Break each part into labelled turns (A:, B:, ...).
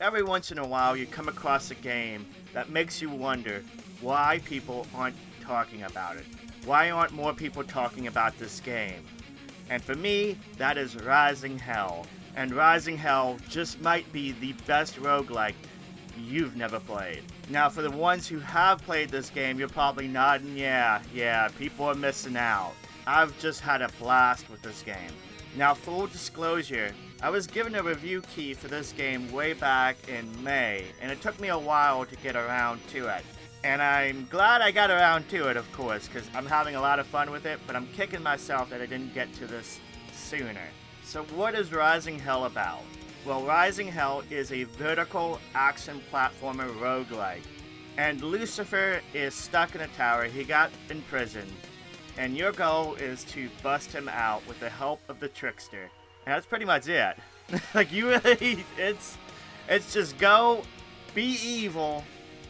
A: Every once in a while, you come across a game that makes you wonder why people aren't talking about it. Why aren't more people talking about this game? And for me, that is Rising Hell. And Rising Hell just might be the best roguelike you've never played. Now, for the ones who have played this game, you're probably nodding, yeah, people are missing out. I've just had a blast with this game. Now, full disclosure, I was given a review key for this game way back in May, and it took me a while to get around to it. And I'm glad I got around to it, of course, because I'm having a lot of fun with it, but I'm kicking myself that I didn't get to this sooner. So what is Rising Hell about? Well, Rising Hell is a vertical action platformer roguelike. And Lucifer is stuck in a tower. He got imprisoned. And your goal is to bust him out with the help of the trickster. And that's pretty much it. Like, you really, it's just go, be evil,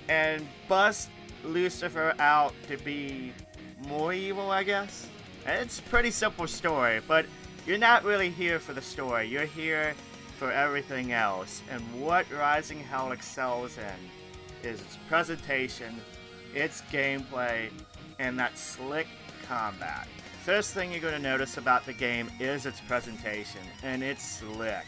A: and bust Lucifer out to be more evil, I guess. And it's a pretty simple story, but you're not really here for the story. You're here for everything else. And what Rising Hell excels in is its presentation, its gameplay, and that slick combat. First thing you're going to notice about the game is its presentation, and it's slick.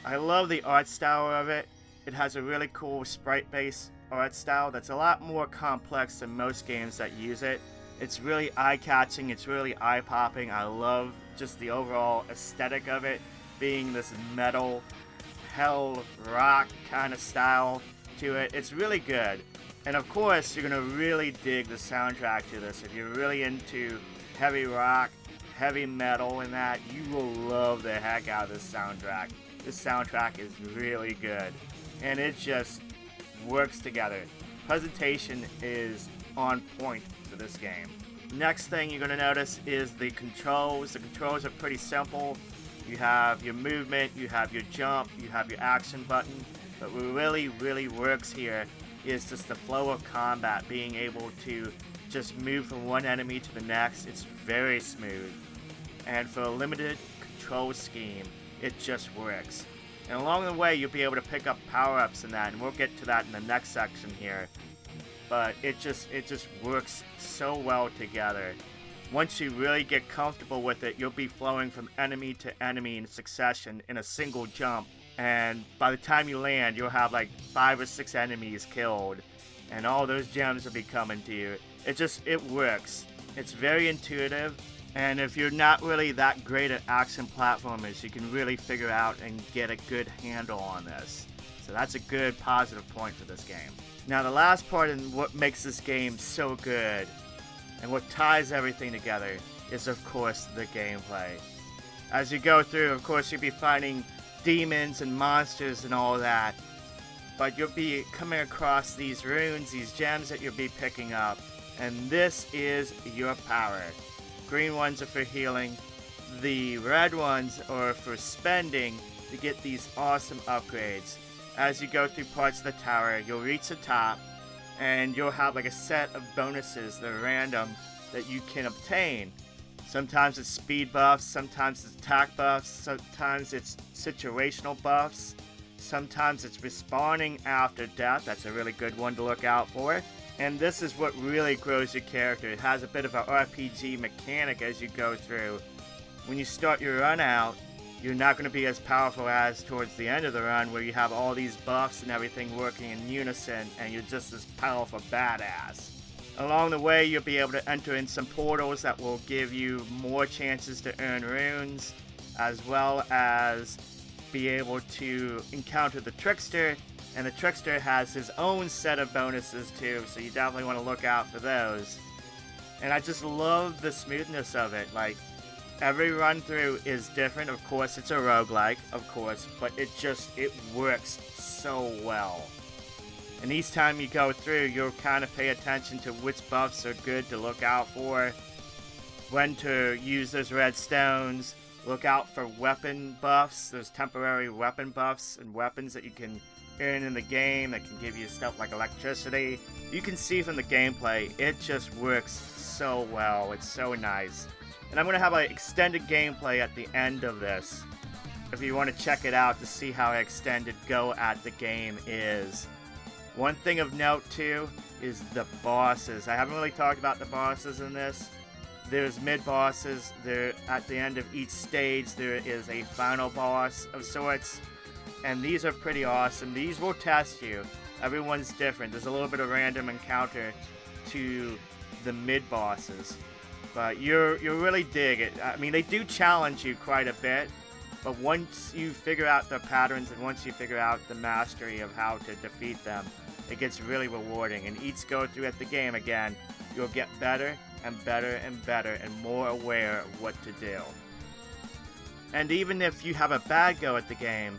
A: I love the art style of it. It has a really cool sprite-based art style that's a lot more complex than most games that use it. It's really eye-catching, it's really eye-popping. I love just the overall aesthetic of it, being this metal, hell, rock kind of style to it. It's really good. And of course, you're going to really dig the soundtrack to this. If you're really into heavy rock, heavy metal and that, you will love the heck out of this soundtrack. This soundtrack is really good. And it just works together. Presentation is on point for this game. Next thing you're going to notice is the controls. The controls are pretty simple. You have your movement, you have your jump, you have your action button. But what really works here is just the flow of combat, being able to just move from one enemy to the next. It's very smooth. And for a limited control scheme, it just works. And along the way, you'll be able to pick up power-ups and that, and we'll get to that in the next section here. But it just works so well together. Once you really get comfortable with it, you'll be flowing from enemy to enemy in succession in a single jump. And by the time you land, you'll have like 5 or 6 enemies killed. And all those gems will be coming to you. It works. It's very intuitive. And if you're not really that great at action platformers, you can really figure out and get a good handle on this. So that's a good positive point for this game. Now the last part and what makes this game so good, and what ties everything together, is of course the gameplay. As you go through, of course, you'll be fighting demons and monsters and all that. But you'll be coming across these runes, these gems that you'll be picking up. And this is your power. Green ones are for healing. The red ones are for spending to get these awesome upgrades. As you go through parts of the tower, you'll reach the top, and you'll have like a set of bonuses that are random that you can obtain. Sometimes it's speed buffs, sometimes it's attack buffs, sometimes it's situational buffs, sometimes it's respawning after death. That's a really good one to look out for. And this is what really grows your character. It has a bit of an RPG mechanic as you go through. When you start your run out, you're not going to be as powerful as towards the end of the run, where you have all these buffs and everything working in unison, and you're just this powerful badass. Along the way, you'll be able to enter in some portals that will give you more chances to earn runes, as well as be able to encounter the trickster. And the trickster has his own set of bonuses too, so you definitely want to look out for those. And I just love the smoothness of it. Like, every run through is different. Of course, it's a roguelike, of course, but it works so well. And each time you go through, you'll kind of pay attention to which buffs are good to look out for, when to use those red stones. Look out for weapon buffs, those temporary weapon buffs and weapons that you can earn in the game that can give you stuff like electricity. You can see from the gameplay, it just works so well. It's so nice. And I'm going to have an extended gameplay at the end of this. if you want to check it out to see how extended go at the game is. One thing of note too is the bosses. I haven't really talked about the bosses in this. There's mid-bosses. There, at the end of each stage, there is a final boss of sorts. And these are pretty awesome. These will test you. Everyone's different. There's a little bit of random encounter to the mid-bosses. But you'll really dig it. I mean, they do challenge you quite a bit. But once you figure out the patterns and once you figure out the mastery of how to defeat them, it gets really rewarding. And each go through at the game, again, you'll get better and better and better and more aware of what to do. And even if you have a bad go at the game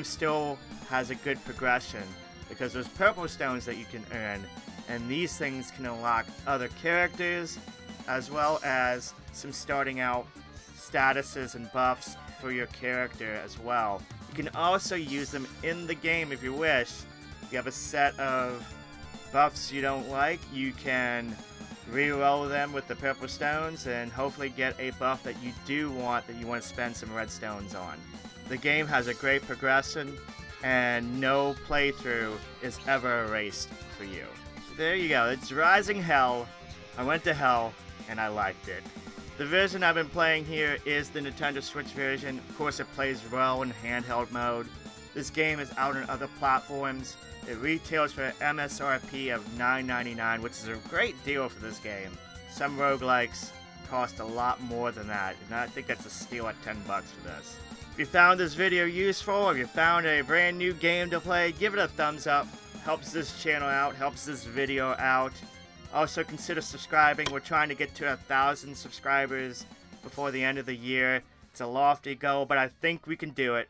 A: still has a good progression because there's purple stones that you can earn, and these things can unlock other characters as well as some starting out statuses and buffs for your character as well. You can also use them in the game if you wish. If you have a set of buffs you don't like, you can re-roll them with the purple stones and hopefully get a buff that you do want, that you want to spend some red stones on. The game has a great progression and no playthrough is ever erased for you. So there you go, it's Rising Hell. I went to hell and I liked it. The version I've been playing here is the Nintendo Switch version. Of course it plays well in handheld mode. This game is out on other platforms. It retails for an MSRP of $9.99, which is a great deal for this game. Some roguelikes cost a lot more than that, and I think that's a steal at $10 for this. If you found this video useful, or if you found a brand new game to play, give it a thumbs up. Helps this channel out, helps this video out. Also consider subscribing. We're trying to get to 1,000 subscribers before the end of the year. It's a lofty goal, but I think we can do it.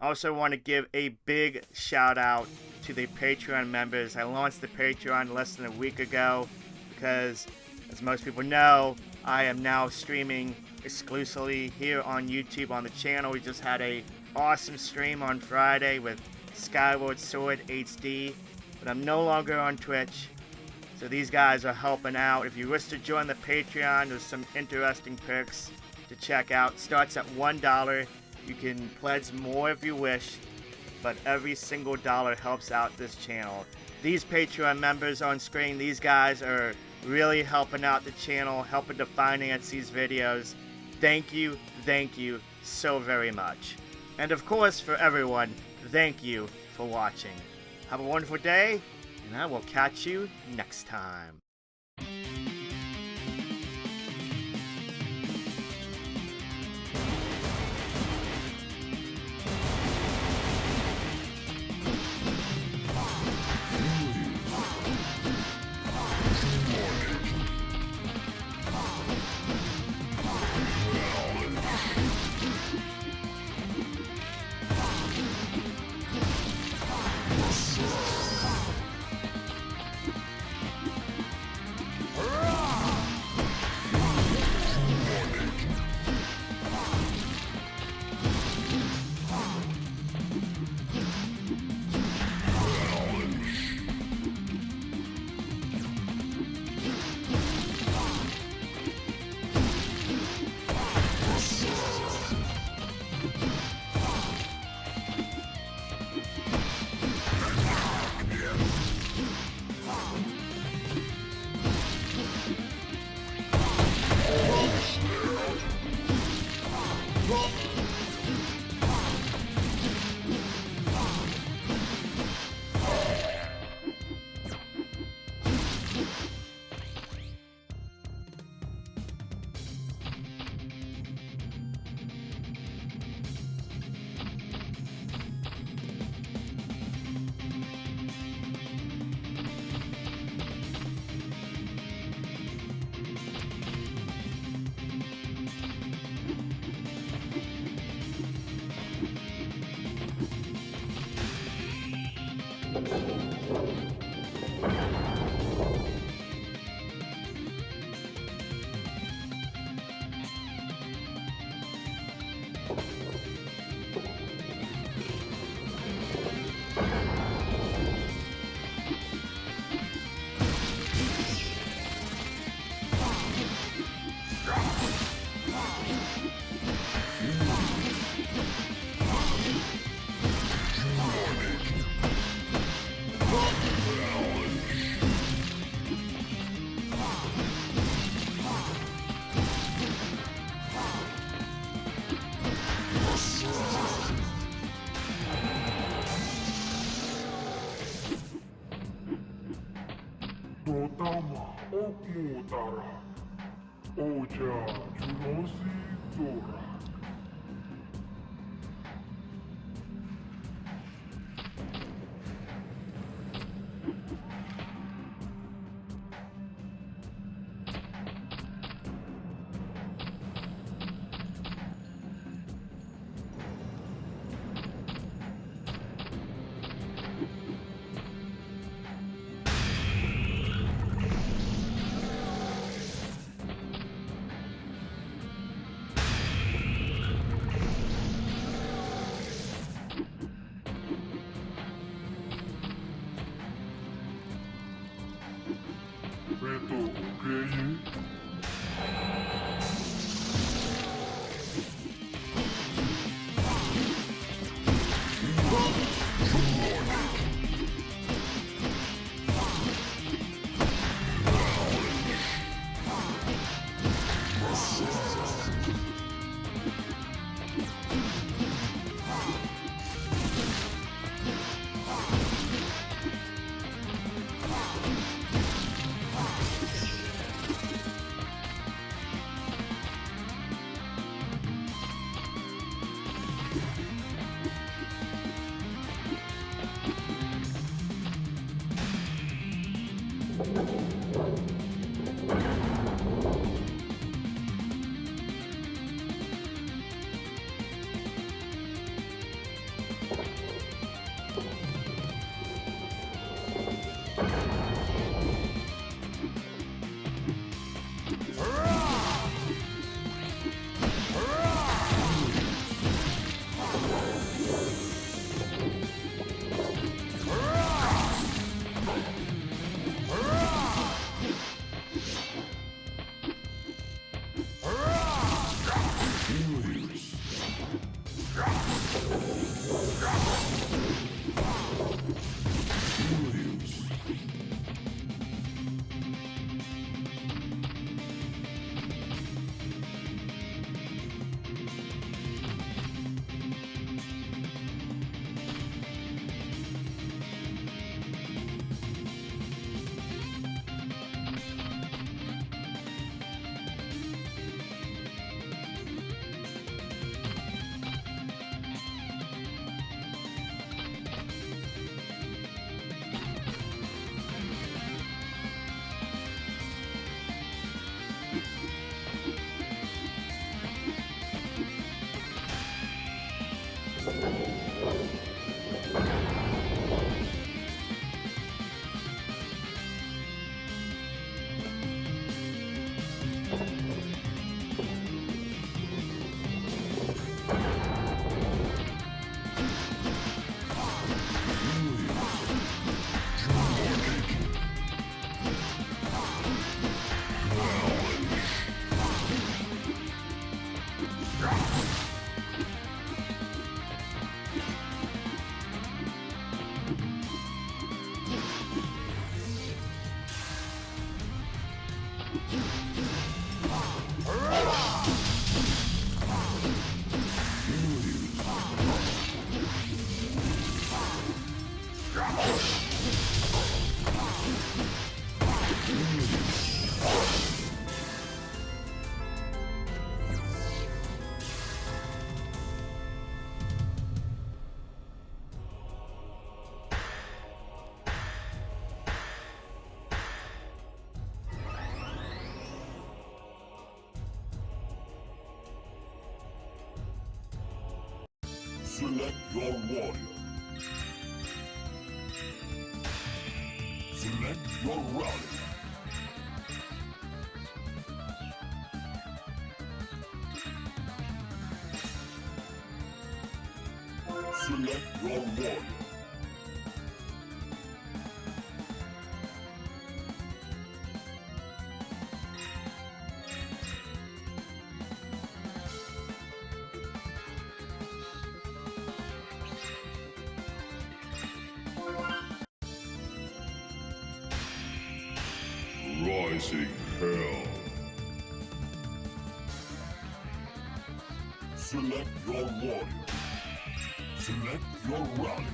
A: Also want to give a big shout out to the Patreon members. I launched the Patreon less than a week ago because, as most people know, I am now streaming exclusively here on YouTube on the channel. We just had a awesome stream on Friday with Skyward Sword HD, but I'm no longer on Twitch. So these guys are helping out. If you wish to join the Patreon, there's some interesting perks to check out. Starts at $1. You can pledge more if you wish, but every single dollar helps out this channel. These Patreon members on screen, these guys are really helping out the channel, helping to finance these videos. Thank you so very much. And of course, for everyone, thank you for watching. Have a wonderful day, and I will catch you next time.
B: terutama Okmu Utara, Oja Junosi Dora. Beto, okay?
C: Select your warrior. Select your rally. Select your warrior. Rising Hell. Select your warrior. Select your rally.